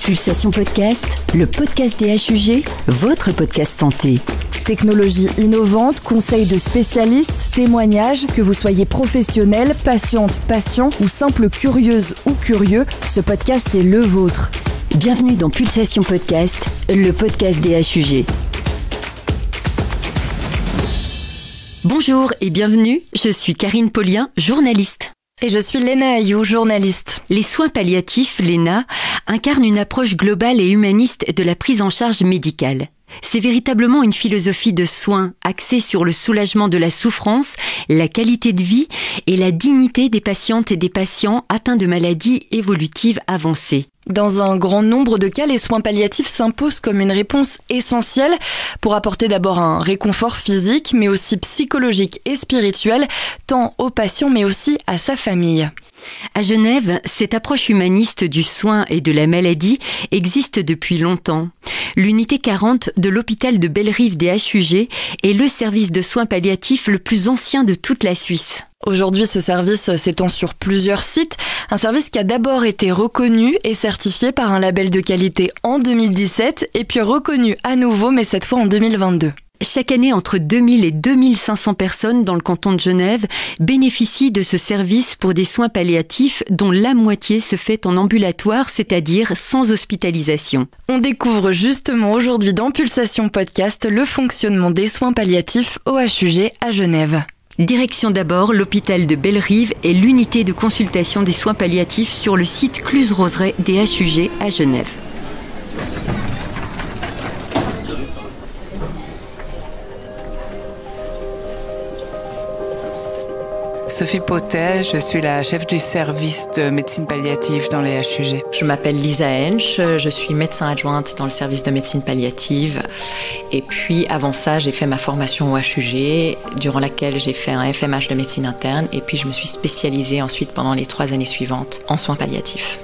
Pulsation Podcast, le podcast des HUG, votre podcast santé. Technologie innovante, conseils de spécialistes, témoignages, que vous soyez professionnel, patiente, patient ou simple curieuse ou curieux, ce podcast est le vôtre. Bienvenue dans Pulsation Podcast, le podcast des HUG. Bonjour et bienvenue, je suis Karine Paulien, journaliste. Et je suis Léna Ayou, journaliste. Les soins palliatifs, l'ENA, incarnent une approche globale et humaniste de la prise en charge médicale. C'est véritablement une philosophie de soins axée sur le soulagement de la souffrance, la qualité de vie et la dignité des patientes et des patients atteints de maladies évolutives avancées. Dans un grand nombre de cas, les soins palliatifs s'imposent comme une réponse essentielle pour apporter d'abord un réconfort physique, mais aussi psychologique et spirituel, tant au patient mais aussi à sa famille. À Genève, cette approche humaniste du soin et de la maladie existe depuis longtemps. L'unité 40 de l'hôpital de Bellerive des HUG est le service de soins palliatifs le plus ancien de toute la Suisse. Aujourd'hui, ce service s'étend sur plusieurs sites. Un service qui a d'abord été reconnu et certifié par un label de qualité en 2017 et puis reconnu à nouveau, mais cette fois en 2022. Chaque année, entre 2000 et 2500 personnes dans le canton de Genève bénéficient de ce service pour des soins palliatifs dont la moitié se fait en ambulatoire, c'est-à-dire sans hospitalisation. On découvre justement aujourd'hui dans Pulsation Podcast le fonctionnement des soins palliatifs au HUG à Genève. Direction d'abord l'hôpital de Bellerive et l'unité de consultation des soins palliatifs sur le site Cluse-Roseraie des HUG à Genève. Sophie Potet, je suis la chef du service de médecine palliative dans les HUG. Je m'appelle Lisa Hensch, je suis médecin adjointe dans le service de médecine palliative. Et puis avant ça, j'ai fait ma formation au HUG, durant laquelle j'ai fait un FMH de médecine interne. Et puis je me suis spécialisée ensuite pendant les 3 années suivantes en soins palliatifs.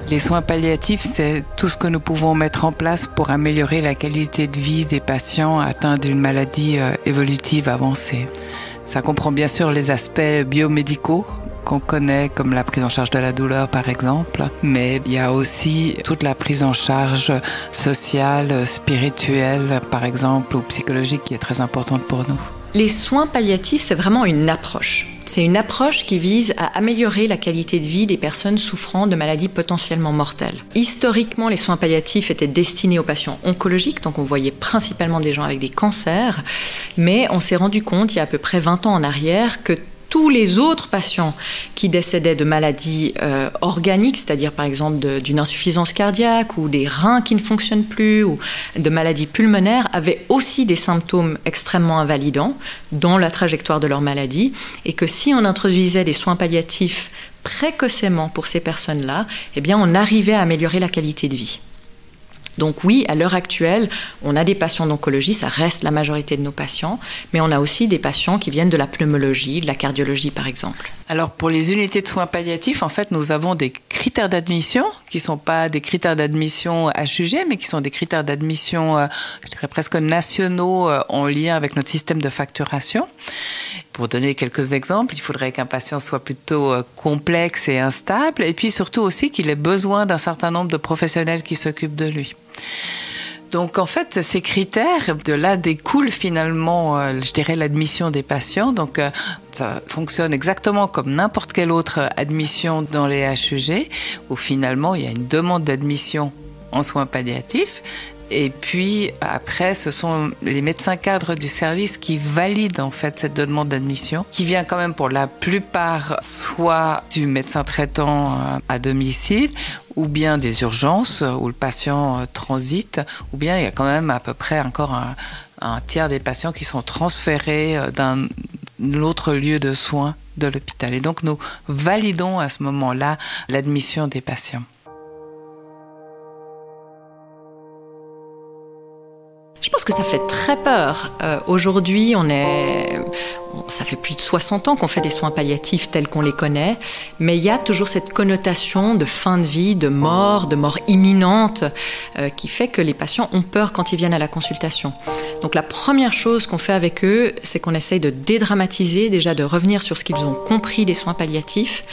Les soins palliatifs, c'est tout ce que nous pouvons mettre en place pour améliorer la qualité de vie des patients atteints d'une maladie évolutive avancée. Ça comprend bien sûr les aspects biomédicaux qu'on connaît, comme la prise en charge de la douleur par exemple, mais il y a aussi toute la prise en charge sociale, spirituelle par exemple, ou psychologique qui est très importante pour nous. Les soins palliatifs, c'est vraiment une approche. C'est une approche qui vise à améliorer la qualité de vie des personnes souffrant de maladies potentiellement mortelles. Historiquement, les soins palliatifs étaient destinés aux patients oncologiques, donc on voyait principalement des gens avec des cancers, mais on s'est rendu compte, il y a à peu près 20 ans en arrière, que tous les autres patients qui décédaient de maladies organiques, c'est-à-dire par exemple d'une insuffisance cardiaque ou des reins qui ne fonctionnent plus ou de maladies pulmonaires, avaient aussi des symptômes extrêmement invalidants dans la trajectoire de leur maladie, et que si on introduisait des soins palliatifs précocement pour ces personnes-là, eh bien on arrivait à améliorer la qualité de vie. Donc oui, à l'heure actuelle, on a des patients d'oncologie, ça reste la majorité de nos patients, mais on a aussi des patients qui viennent de la pneumologie, de la cardiologie par exemple. Alors pour les unités de soins palliatifs, en fait, nous avons des critères d'admission qui sont pas des critères d'admission HUG, mais qui sont des critères d'admission, je dirais presque nationaux en lien avec notre système de facturation. Pour donner quelques exemples, il faudrait qu'un patient soit plutôt complexe et instable, et puis surtout aussi qu'il ait besoin d'un certain nombre de professionnels qui s'occupent de lui. Donc en fait, ces critères, de là découle finalement, je dirais, l'admission des patients. Donc ça fonctionne exactement comme n'importe quelle autre admission dans les HUG, où finalement il y a une demande d'admission en soins palliatifs. Et puis après, ce sont les médecins cadres du service qui valident en fait cette demande d'admission, qui vient quand même pour la plupart soit du médecin traitant à domicile, ou bien des urgences où le patient transite, ou bien il y a quand même à peu près encore un tiers des patients qui sont transférés d'un autre lieu de soins de l'hôpital. Et donc nous validons à ce moment-là l'admission des patients. Je pense que ça fait très peur. Aujourd'hui, on est ça fait plus de 60 ans qu'on fait des soins palliatifs tels qu'on les connaît, mais il y a toujours cette connotation de fin de vie, de mort imminente, qui fait que les patients ont peur quand ils viennent à la consultation. Donc la première chose qu'on fait avec eux, c'est qu'on essaye de dédramatiser, déjà de revenir sur ce qu'ils ont compris des soins palliatifs,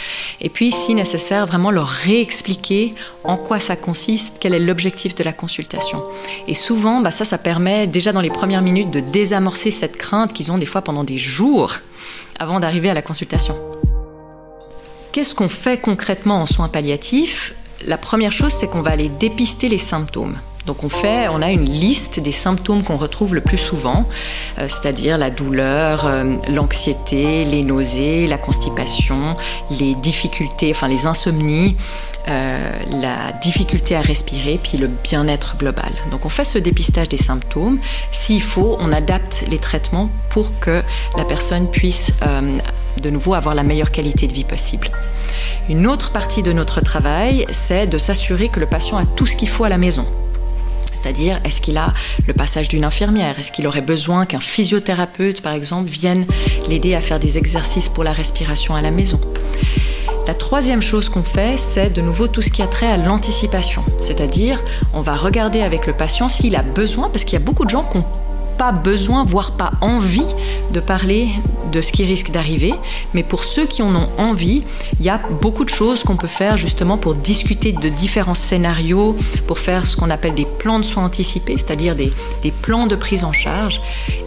et puis si nécessaire, vraiment leur réexpliquer en quoi ça consiste, quel est l'objectif de la consultation. Et souvent, ça permet déjà dans les premières minutes de désamorcer cette crainte qu'ils ont des fois pendant des jours avant d'arriver à la consultation. Qu'est-ce qu'on fait concrètement en soins palliatifs ? La première chose, c'est qu'on va aller dépister les symptômes. Donc on a une liste des symptômes qu'on retrouve le plus souvent, c'est-à-dire la douleur, l'anxiété, les nausées, la constipation, les difficultés, les insomnies, la difficulté à respirer, puis le bien-être global. Donc on fait ce dépistage des symptômes. S'il faut, on adapte les traitements pour que la personne puisse de nouveau avoir la meilleure qualité de vie possible. Une autre partie de notre travail, c'est de s'assurer que le patient a tout ce qu'il faut à la maison. C'est-à-dire, est-ce qu'il a le passage d'une infirmière? Est-ce qu'il aurait besoin qu'un physiothérapeute, par exemple, vienne l'aider à faire des exercices pour la respiration à la maison? La troisième chose qu'on fait, c'est de nouveau tout ce qui a trait à l'anticipation. C'est-à-dire, on va regarder avec le patient s'il a besoin, parce qu'il y a beaucoup de gens qui n'ont pas besoin, voire pas envie de parler de ce qui risque d'arriver. Mais pour ceux qui en ont envie, il y a beaucoup de choses qu'on peut faire justement pour discuter de différents scénarios, pour faire ce qu'on appelle des plans de soins anticipés, c'est-à-dire des plans de prise en charge,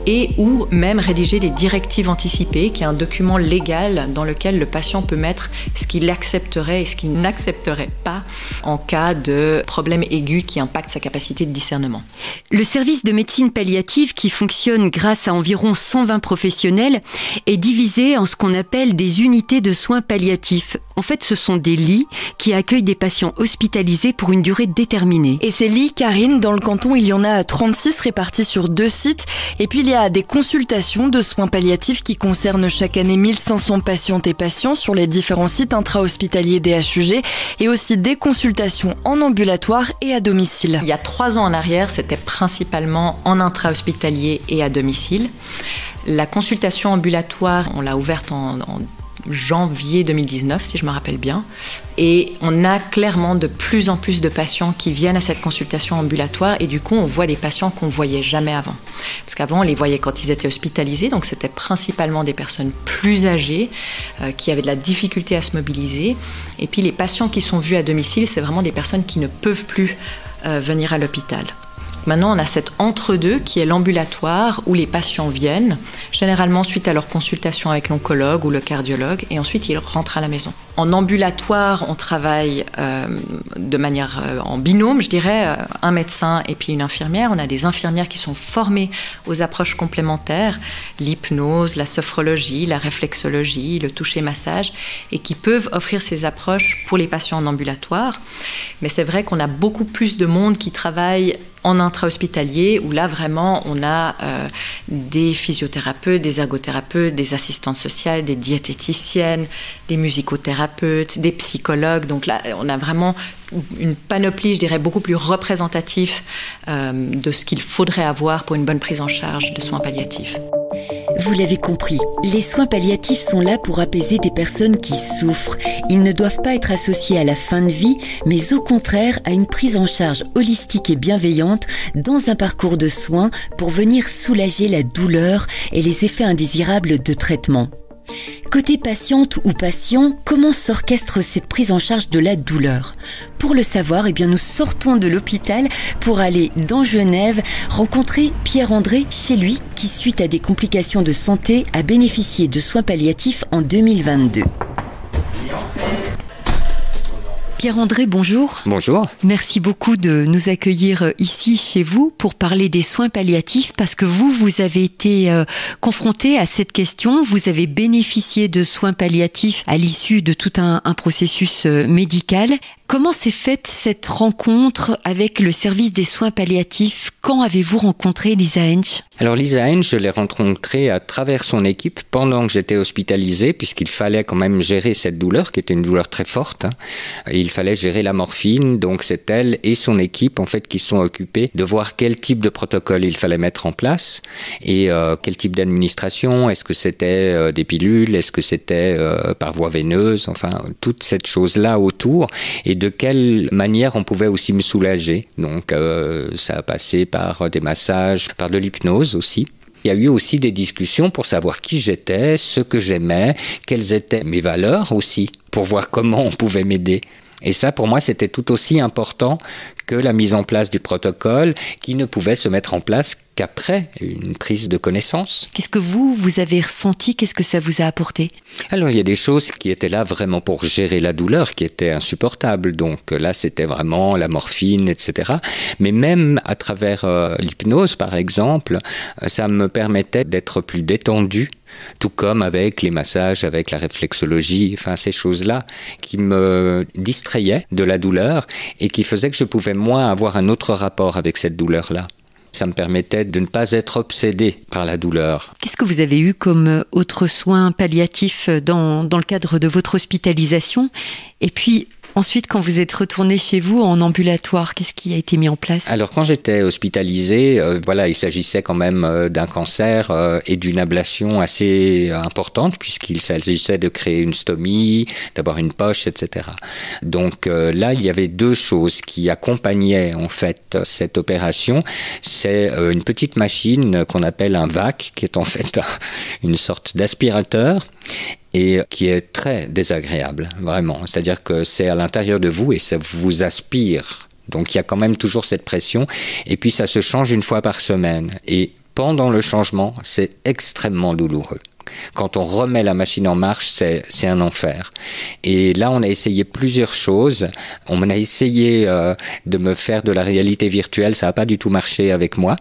et ou même rédiger des directives anticipées, qui est un document légal dans lequel le patient peut mettre ce qu'il accepterait et ce qu'il n'accepterait pas en cas de problème aigu qui impacte sa capacité de discernement. Le service de médecine palliative, qui fonctionne grâce à environ 120 professionnels, est divisé en ce qu'on appelle des unités de soins palliatifs. En fait, ce sont des lits qui accueillent des patients hospitalisés pour une durée déterminée. Et ces lits, Karine, dans le canton, il y en a 36 répartis sur 2 sites. Et puis, il y a des consultations de soins palliatifs qui concernent chaque année 1500 patientes et patients sur les différents sites intra-hospitaliers des HUG, et aussi des consultations en ambulatoire et à domicile. Il y a 3 ans en arrière, c'était principalement en intra-hospitalier et à domicile. La consultation ambulatoire, on l'a ouverte en janvier 2019, si je me rappelle bien. Et on a clairement de plus en plus de patients qui viennent à cette consultation ambulatoire, et du coup, on voit des patients qu'on ne voyait jamais avant. Parce qu'avant, on les voyait quand ils étaient hospitalisés, donc c'était principalement des personnes plus âgées qui avaient de la difficulté à se mobiliser. Et puis les patients qui sont vus à domicile, c'est vraiment des personnes qui ne peuvent plus venir à l'hôpital. Maintenant, on a cet entre-deux qui est l'ambulatoire, où les patients viennent, généralement suite à leur consultation avec l'oncologue ou le cardiologue, et ensuite ils rentrent à la maison. En ambulatoire, on travaille de manière en binôme, je dirais, un médecin et puis une infirmière. On a des infirmières qui sont formées aux approches complémentaires, l'hypnose, la sophrologie, la réflexologie, le toucher-massage, et qui peuvent offrir ces approches pour les patients en ambulatoire. Mais c'est vrai qu'on a beaucoup plus de monde qui travaille en intra-hospitalier, où là vraiment on a des physiothérapeutes, des ergothérapeutes, des assistantes sociales, des diététiciennes, des musicothérapeutes, des psychologues. Donc là on a vraiment une panoplie, je dirais, beaucoup plus représentative de ce qu'il faudrait avoir pour une bonne prise en charge de soins palliatifs. Vous l'avez compris, les soins palliatifs sont là pour apaiser des personnes qui souffrent. Ils ne doivent pas être associés à la fin de vie, mais au contraire à une prise en charge holistique et bienveillante dans un parcours de soins pour venir soulager la douleur et les effets indésirables de traitement. Côté patiente ou patient, comment s'orchestre cette prise en charge de la douleur? Pour le savoir, nous sortons de l'hôpital pour aller dans Genève rencontrer Pierre-André chez lui, qui suite à des complications de santé a bénéficié de soins palliatifs en 2022. Pierre-André, bonjour. Bonjour. Merci beaucoup de nous accueillir ici chez vous pour parler des soins palliatifs, parce que vous avez été confronté à cette question. Vous avez bénéficié de soins palliatifs à l'issue de tout un processus médical. Comment s'est faite cette rencontre avec le service des soins palliatifs? Quand avez-vous rencontré Lisa Hensch? Alors Lisa Hensch, je l'ai rencontrée à travers son équipe pendant que j'étais hospitalisé, puisqu'il fallait quand même gérer cette douleur, qui était une douleur très forte. Et il fallait gérer la morphine, donc c'est elle et son équipe en fait qui sont occupés de voir quel type de protocole il fallait mettre en place et quel type d'administration. Est-ce que c'était des pilules? Est-ce que c'était par voie veineuse? Enfin, toute cette chose-là autour. Et de quelle manière on pouvait aussi me soulager. Donc ça a passé par des massages, par de l'hypnose aussi. Il y a eu aussi des discussions pour savoir qui j'étais, ce que j'aimais, quelles étaient mes valeurs aussi, pour voir comment on pouvait m'aider. Et ça, pour moi, c'était tout aussi important que la mise en place du protocole qui ne pouvait se mettre en place qu'après une prise de connaissance. Qu'est-ce que vous avez ressenti? Qu'est-ce que ça vous a apporté? Alors, il y a des choses qui étaient là vraiment pour gérer la douleur, qui étaient insupportables. Donc là, c'était vraiment la morphine, etc. Mais même à travers l'hypnose, par exemple, ça me permettait d'être plus détendu. Tout comme avec les massages, avec la réflexologie, enfin ces choses-là qui me distrayaient de la douleur et qui faisaient que je pouvais moins avoir un autre rapport avec cette douleur-là. Ça me permettait de ne pas être obsédé par la douleur. Qu'est-ce que vous avez eu comme autres soins palliatifs dans le cadre de votre hospitalisation? Et puis ensuite, quand vous êtes retourné chez vous en ambulatoire, qu'est-ce qui a été mis en place? Alors, quand j'étais hospitalisé, il s'agissait quand même d'un cancer et d'une ablation assez importante, puisqu'il s'agissait de créer une stomie, d'avoir une poche, etc. Donc là, il y avait deux choses qui accompagnaient en fait cette opération. C'est une petite machine qu'on appelle un VAC, qui est en fait une sorte d'aspirateur, et qui est très désagréable, vraiment. C'est-à-dire que c'est à l'intérieur de vous et ça vous aspire. Donc il y a quand même toujours cette pression. Et puis ça se change une fois par semaine. Et pendant le changement, c'est extrêmement douloureux. Quand on remet la machine en marche, c'est un enfer. Et là, on a essayé plusieurs choses. On a essayé de me faire de la réalité virtuelle. Ça n'a pas du tout marché avec moi.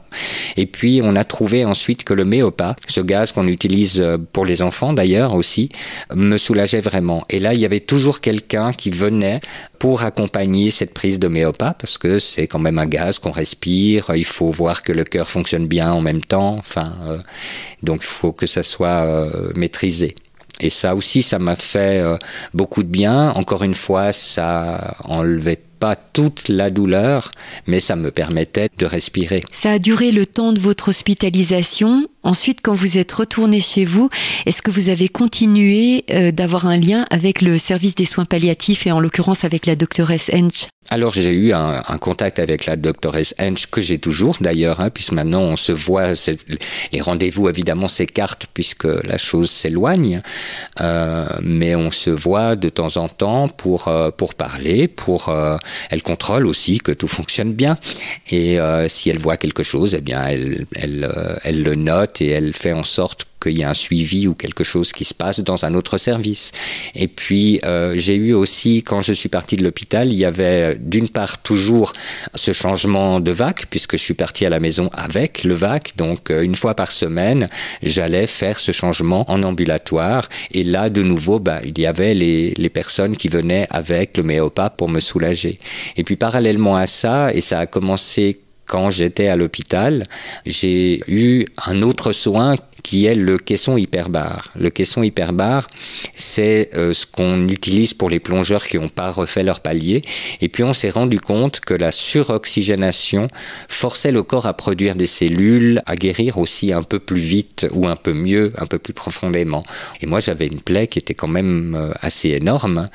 Et puis, on a trouvé ensuite que le Méopa, ce gaz qu'on utilise pour les enfants d'ailleurs aussi, me soulageait vraiment. Et là, il y avait toujours quelqu'un qui venait pour accompagner cette prise de Méopa, parce que c'est quand même un gaz qu'on respire. Il faut voir que le cœur fonctionne bien en même temps. Donc, il faut que ça soit maîtrisé. Et ça aussi, ça m'a fait beaucoup de bien. Encore une fois, ça enlevait pas toute la douleur, mais ça me permettait de respirer. Ça a duré le temps de votre hospitalisation. Ensuite, quand vous êtes retourné chez vous, est-ce que vous avez continué d'avoir un lien avec le service des soins palliatifs et en l'occurrence avec la doctoresse Hensch? Alors j'ai eu un contact avec la doctoresse Hensch que j'ai toujours d'ailleurs, puisque maintenant on se voit, les rendez-vous évidemment s'écartent puisque la chose s'éloigne, mais on se voit de temps en temps pour parler, elle contrôle aussi que tout fonctionne bien et si elle voit quelque chose, eh bien elle le note et elle fait en sorte qu'il y a un suivi ou quelque chose qui se passe dans un autre service. Et puis, j'ai eu aussi, quand je suis parti de l'hôpital, il y avait d'une part toujours ce changement de VAC, puisque je suis parti à la maison avec le VAC. Donc, une fois par semaine, j'allais faire ce changement en ambulatoire. Et là, de nouveau, il y avait les personnes qui venaient avec le Méopa pour me soulager. Et puis, parallèlement à ça, et ça a commencé quand j'étais à l'hôpital, j'ai eu un autre soin qui est le caisson hyperbare. Le caisson hyperbare, c'est ce qu'on utilise pour les plongeurs qui n'ont pas refait leur palier. Et puis on s'est rendu compte que la suroxygénation forçait le corps à produire des cellules, à guérir aussi un peu plus vite ou un peu mieux, un peu plus profondément. Et moi, j'avais une plaie qui était quand même assez énorme.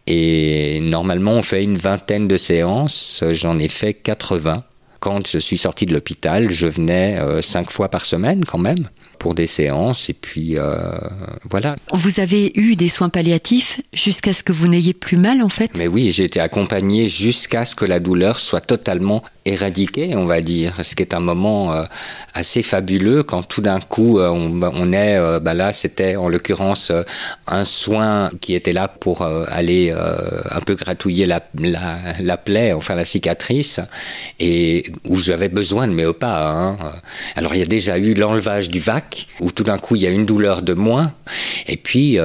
Et normalement, on fait une 20aine de séances. J'en ai fait 80. Quand je suis sorti de l'hôpital, je venais 5 fois par semaine quand même pour des séances et puis voilà. Vous avez eu des soins palliatifs jusqu'à ce que vous n'ayez plus mal en fait? Mais oui, j'ai été accompagné jusqu'à ce que la douleur soit totalement éradiquée, on va dire, ce qui est un moment assez fabuleux quand tout d'un coup on est, là c'était en l'occurrence un soin qui était là pour aller un peu gratouiller la plaie, enfin la cicatrice, et où j'avais besoin de Méopa. Alors il y a déjà eu l'enlevage du VAC, claque, où tout d'un coup il y a une douleur de moins, et puis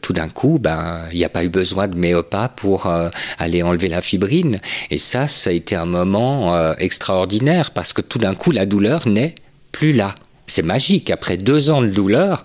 tout d'un coup il n'y a pas eu besoin de Méopa pour aller enlever la fibrine, et ça a été un moment extraordinaire, parce que tout d'un coup la douleur n'est plus là. C'est magique, après 2 ans de douleur,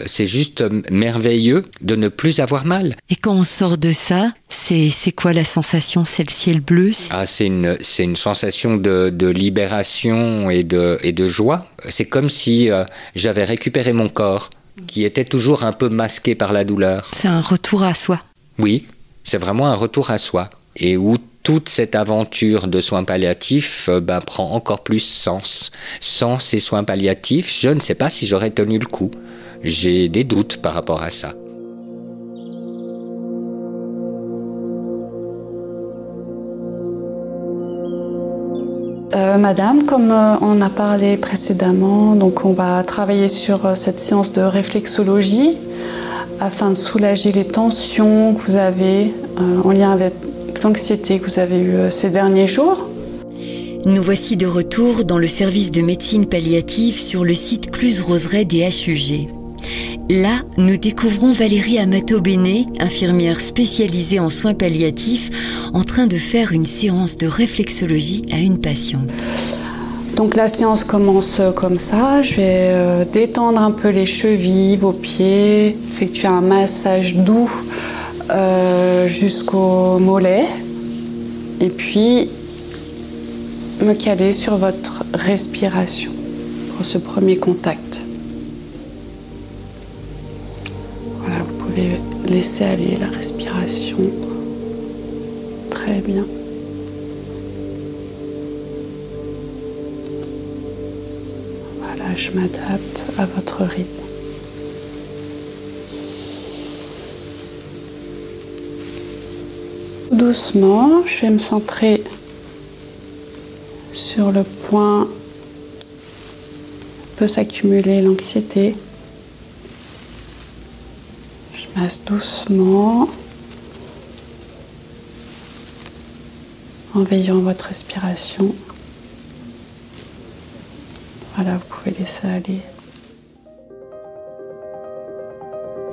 c'est juste merveilleux de ne plus avoir mal. Et quand on sort de ça, c'est quoi la sensation? C'est le ciel bleu? C'est une sensation de libération et de joie. C'est comme si j'avais récupéré mon corps, qui était toujours un peu masqué par la douleur. C'est un retour à soi. Oui, c'est vraiment un retour à soi. Et où toute cette aventure de soins palliatifs prend encore plus sens. Sans ces soins palliatifs, je ne sais pas si j'aurais tenu le coup. J'ai des doutes par rapport à ça. Madame, comme on a parlé précédemment, donc on va travailler sur cette séance de réflexologie afin de soulager les tensions que vous avez en lien avec l'anxiété que vous avez eue ces derniers jours. Nous voici de retour dans le service de médecine palliative sur le site Cluse-Roseraie des HUG. Là, nous découvrons Valérie Amato-Béné, infirmière spécialisée en soins palliatifs, en train de faire une séance de réflexologie à une patiente. Donc la séance commence comme ça. Je vais détendre un peu les chevilles, vos pieds, effectuer un massage doux jusqu'au mollet, et puis me caler sur votre respiration pour ce premier contact. Voilà, vous pouvez laisser aller la respiration. Très bien. Voilà, je m'adapte à votre rythme. Doucement, je vais me centrer sur le point où peut s'accumuler l'anxiété. Je masse doucement en veillant votre respiration. Voilà, vous pouvez laisser aller.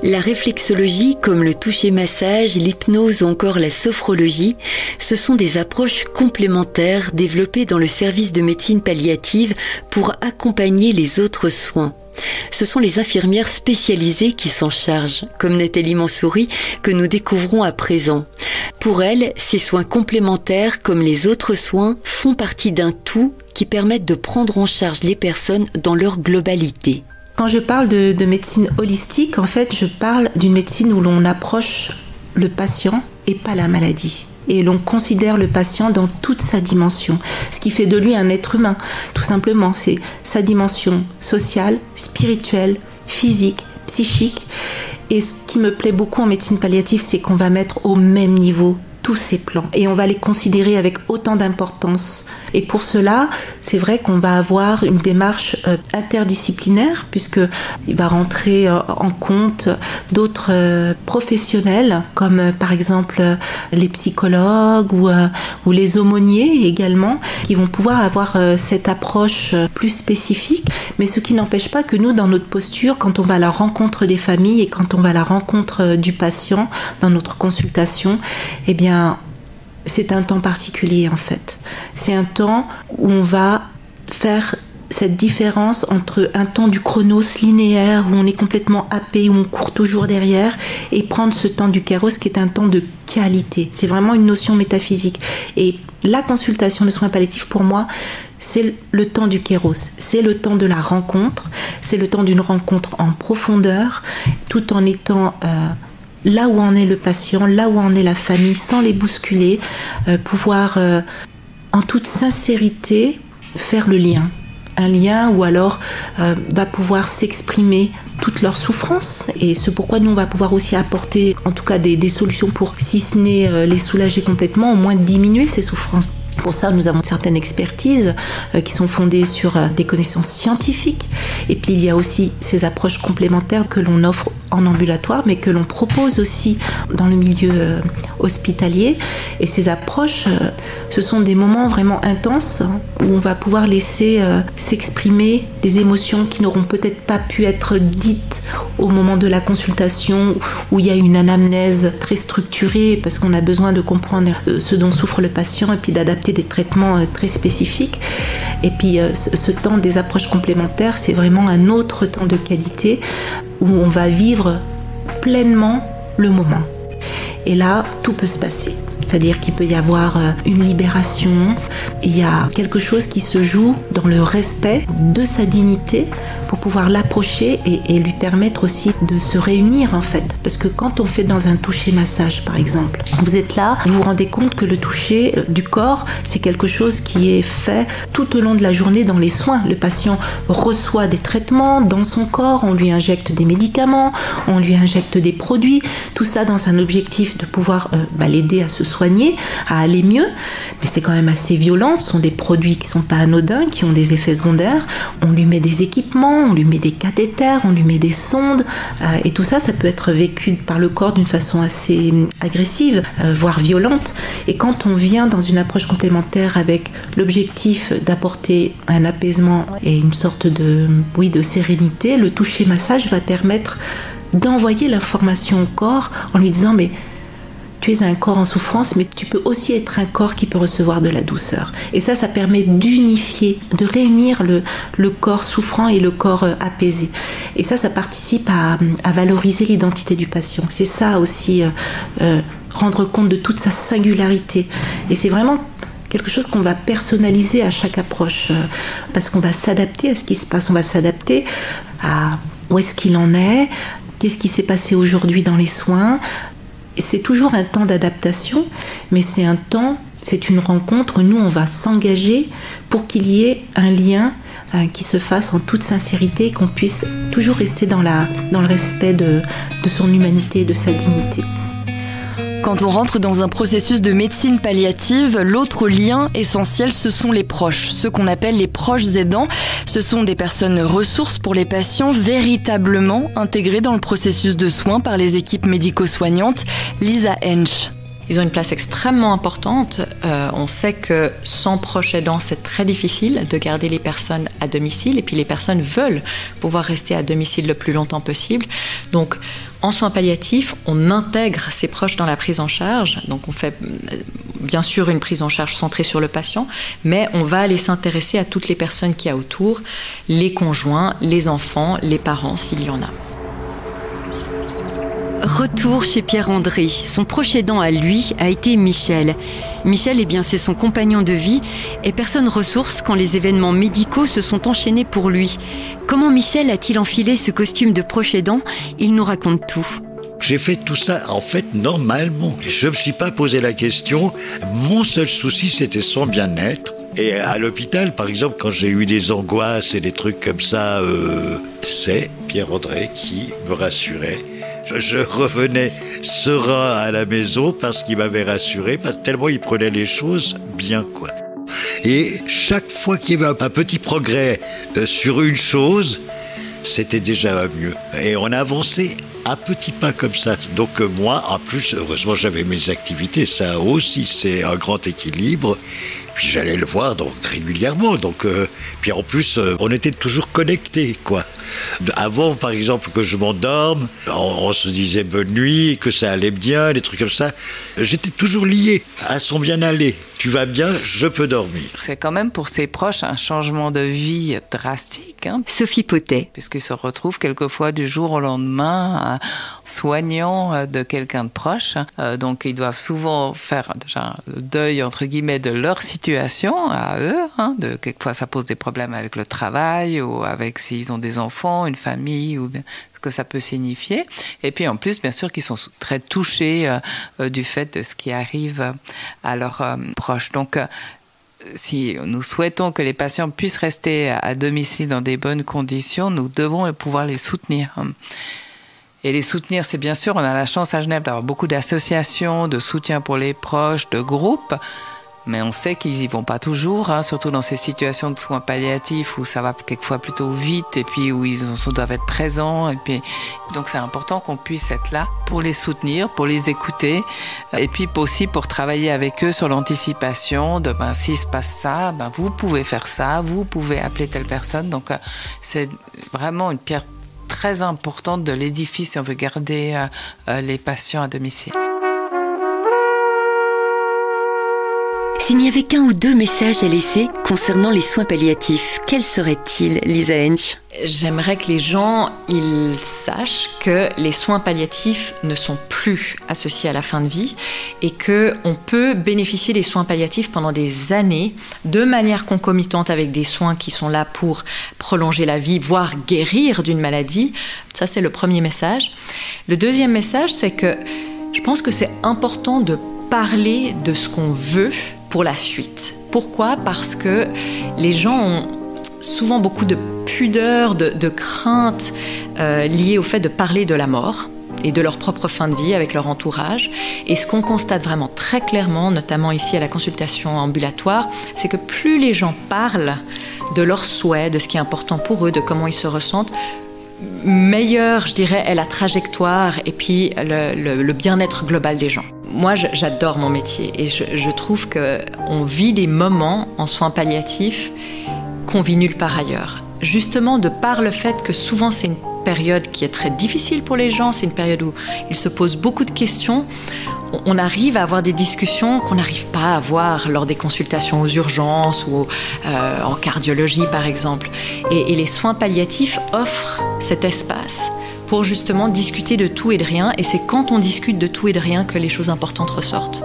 La réflexologie, comme le toucher-massage, l'hypnose ou encore la sophrologie, ce sont des approches complémentaires développées dans le service de médecine palliative pour accompagner les autres soins. Ce sont les infirmières spécialisées qui s'en chargent, comme Nathalie Mansouri, que nous découvrons à présent. Pour elles, ces soins complémentaires, comme les autres soins, font partie d'un tout qui permettent de prendre en charge les personnes dans leur globalité. Quand je parle de médecine holistique, en fait, je parle d'une médecine où l'on approche le patient et pas la maladie. Et l'on considère le patient dans toute sa dimension. Ce qui fait de lui un être humain, tout simplement. C'est sa dimension sociale, spirituelle, physique, psychique. Et ce qui me plaît beaucoup en médecine palliative, c'est qu'on va mettre au même niveau tous ces plans et on va les considérer avec autant d'importance. Et pour cela, c'est vrai qu'on va avoir une démarche interdisciplinaire, puisqu'il va rentrer en compte d'autres professionnels, comme par exemple les psychologues ou les aumôniers également, qui vont pouvoir avoir cette approche plus spécifique. Mais ce qui n'empêche pas que nous, dans notre posture, quand on va à la rencontre des familles et quand on va à la rencontre du patient dans notre consultation, eh bien, c'est un temps particulier en fait. C'est un temps où on va faire cette différence entre un temps du chronos linéaire où on est complètement happé, où on court toujours derrière, et prendre ce temps du kairos qui est un temps de qualité. C'est vraiment une notion métaphysique. Et la consultation de soins palliatifs, pour moi, c'est le temps du kairos. C'est le temps de la rencontre. C'est le temps d'une rencontre en profondeur, tout en étant là où en est le patient, là où en est la famille, sans les bousculer, pouvoir en toute sincérité faire le lien. Un lien où alors va pouvoir s'exprimer toute leur souffrance, et c'est pourquoi nous on va pouvoir aussi apporter en tout cas des solutions pour, si ce n'est les soulager complètement, au moins diminuer ces souffrances. Pour ça, nous avons certaines expertises qui sont fondées sur des connaissances scientifiques, et puis il y a aussi ces approches complémentaires que l'on offre en ambulatoire, mais que l'on propose aussi dans le milieu hospitalier. Et ces approches, ce sont des moments vraiment intenses où on va pouvoir laisser s'exprimer des émotions qui n'auront peut-être pas pu être dites au moment de la consultation, où il y a une anamnèse très structurée parce qu'on a besoin de comprendre ce dont souffre le patient et puis d'adapter des traitements très spécifiques. Et puis ce temps des approches complémentaires, c'est vraiment un autre temps de qualité où on va vivre pleinement le moment. Et là, tout peut se passer. C'est-à-dire qu'il peut y avoir une libération, il y a quelque chose qui se joue dans le respect de sa dignité pour pouvoir l'approcher et lui permettre aussi de se réunir en fait. Parce que quand on fait dans un toucher massage par exemple, vous êtes là, vous vous rendez compte que le toucher du corps, c'est quelque chose qui est fait tout au long de la journée dans les soins. Le patient reçoit des traitements dans son corps, on lui injecte des médicaments, on lui injecte des produits, tout ça dans un objectif de pouvoir l'aider à se soigner, à aller mieux, mais c'est quand même assez violent. Ce sont des produits qui ne sont pas anodins, qui ont des effets secondaires. On lui met des équipements, on lui met des cathéters, on lui met des sondes, et tout ça, ça peut être vécu par le corps d'une façon assez agressive, voire violente. Et quand on vient dans une approche complémentaire avec l'objectif d'apporter un apaisement et une sorte de sérénité, le toucher massage va permettre d'envoyer l'information au corps en lui disant mais tu es un corps en souffrance, mais tu peux aussi être un corps qui peut recevoir de la douceur. Et ça permet d'unifier, de réunir le corps souffrant et le corps apaisé. Et ça participe à valoriser l'identité du patient. C'est ça aussi, rendre compte de toute sa singularité. Et c'est vraiment quelque chose qu'on va personnaliser à chaque approche, parce qu'on va s'adapter à ce qui se passe, on va s'adapter à où est-ce qu'il en est, qu'est-ce qui s'est passé aujourd'hui dans les soins. C'est toujours un temps d'adaptation, mais c'est une rencontre. Nous, on va s'engager pour qu'il y ait un lien qui se fasse en toute sincérité et qu'on puisse toujours rester dans le respect de son humanité et de sa dignité. Quand on rentre dans un processus de médecine palliative, l'autre lien essentiel, ce sont les proches, ceux qu'on appelle les proches aidants. Ce sont des personnes ressources pour les patients véritablement intégrées dans le processus de soins par les équipes médico-soignantes. Lisa Hensch. Ils ont une place extrêmement importante. On sait que sans proche aidant, c'est très difficile de garder les personnes à domicile. Et puis les personnes veulent pouvoir rester à domicile le plus longtemps possible. Donc, en soins palliatifs, on intègre ces proches dans la prise en charge. Donc, on fait bien sûr une prise en charge centrée sur le patient, mais on va aller s'intéresser à toutes les personnes qu'il y a autour, les conjoints, les enfants, les parents, s'il y en a. Retour chez Pierre-André. Son proche aidant à lui a été Michel. Michel, c'est son compagnon de vie et personne ressource quand les événements médicaux se sont enchaînés pour lui. Comment Michel a-t-il enfilé ce costume de proche aidant ? Il nous raconte tout. J'ai fait tout ça, en fait, normalement. Je me suis pas posé la question. Mon seul souci, c'était son bien-être. Et à l'hôpital, par exemple, quand j'ai eu des angoisses et des trucs comme ça, c'est Pierre-André qui me rassurait. Je revenais serein à la maison parce qu'il m'avait rassuré, tellement il prenait les choses bien, quoi. Et chaque fois qu'il y avait un petit progrès sur une chose, c'était déjà mieux. Et on avançait à petits pas comme ça. Donc moi, en plus, heureusement, j'avais mes activités. Ça aussi, c'est un grand équilibre. Puis j'allais le voir donc régulièrement. Donc puis en plus, on était toujours connectés, quoi. Avant, par exemple, que je m'endorme, on se disait bonne nuit, que ça allait bien, des trucs comme ça. J'étais toujours lié à son bien-aller. Tu vas bien, je peux dormir. C'est quand même pour ses proches un changement de vie drastique. Sophie Potet. Puisqu'ils se retrouvent quelquefois du jour au lendemain soignant de quelqu'un de proche. Donc ils doivent souvent faire déjà le deuil, entre guillemets, de leur situation à eux. Quelquefois ça pose des problèmes avec le travail ou avec s'ils ont des enfants, une famille ou bien ce que ça peut signifier. Et puis en plus, bien sûr, qu'ils sont très touchés du fait de ce qui arrive à leurs proches. Donc, si nous souhaitons que les patients puissent rester à domicile dans des bonnes conditions, nous devons pouvoir les soutenir. Et les soutenir, c'est bien sûr, on a la chance à Genève d'avoir beaucoup d'associations, de soutien pour les proches, de groupes. Mais on sait qu'ils y vont pas toujours, surtout dans ces situations de soins palliatifs où ça va quelquefois plutôt vite et puis où ils doivent être présents. Et puis, donc c'est important qu'on puisse être là pour les soutenir, pour les écouter et puis aussi pour travailler avec eux sur l'anticipation de s'il se passe ça, vous pouvez faire ça, vous pouvez appeler telle personne. Donc c'est vraiment une pierre très importante de l'édifice si on veut garder les patients à domicile. S'il n'y avait qu'un ou deux messages à laisser concernant les soins palliatifs, quels seraient-ils, Lisa Hensch ? J'aimerais que les gens ils sachent que les soins palliatifs ne sont plus associés à la fin de vie et qu'on peut bénéficier des soins palliatifs pendant des années de manière concomitante avec des soins qui sont là pour prolonger la vie, voire guérir d'une maladie. Ça, c'est le premier message. Le deuxième message, c'est que je pense que c'est important de parler de ce qu'on veut pour la suite. Pourquoi ? Parce que les gens ont souvent beaucoup de pudeur, de crainte liées au fait de parler de la mort et de leur propre fin de vie avec leur entourage. Et ce qu'on constate vraiment très clairement, notamment ici à la consultation ambulatoire, c'est que plus les gens parlent de leurs souhaits, de ce qui est important pour eux, de comment ils se ressentent, meilleure, je dirais, est la trajectoire et puis le bien-être global des gens. Moi, j'adore mon métier et je trouve qu'on vit des moments en soins palliatifs qu'on vit nulle part ailleurs. Justement, de par le fait que souvent c'est une période qui est très difficile pour les gens, c'est une période où ils se posent beaucoup de questions, on arrive à avoir des discussions qu'on n'arrive pas à avoir lors des consultations aux urgences ou en cardiologie par exemple. Et les soins palliatifs offrent cet espace pour justement discuter de tout et de rien, et c'est quand on discute de tout et de rien que les choses importantes ressortent.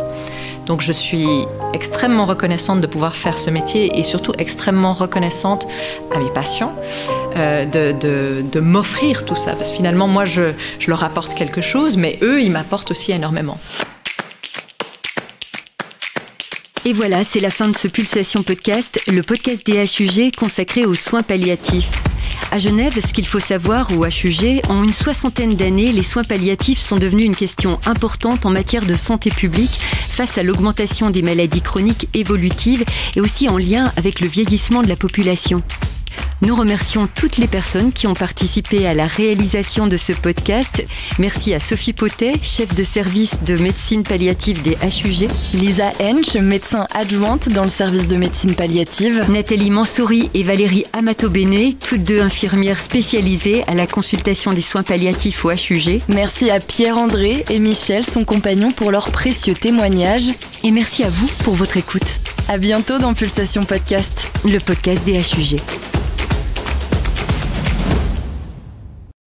Donc je suis extrêmement reconnaissante de pouvoir faire ce métier et surtout extrêmement reconnaissante à mes patients de m'offrir tout ça. Parce que finalement, moi, je leur apporte quelque chose, mais eux, ils m'apportent aussi énormément. Et voilà, c'est la fin de ce Pulsation Podcast, le podcast des HUG consacré aux soins palliatifs. À Genève, ce qu'il faut savoir, ou HUG, en une 60aine d'années, les soins palliatifs sont devenus une question importante en matière de santé publique face à l'augmentation des maladies chroniques évolutives et aussi en lien avec le vieillissement de la population. Nous remercions toutes les personnes qui ont participé à la réalisation de ce podcast. Merci à Sophie Potet, chef de service de médecine palliative des HUG. Lisa Hensch, médecin adjointe dans le service de médecine palliative. Nathalie Mansouri et Valérie Amato-Béné, toutes deux infirmières spécialisées à la consultation des soins palliatifs au HUG. Merci à Pierre-André et Michel, son compagnon, pour leurs précieux témoignages. Et merci à vous pour votre écoute. À bientôt dans Pulsation Podcast, le podcast des HUG.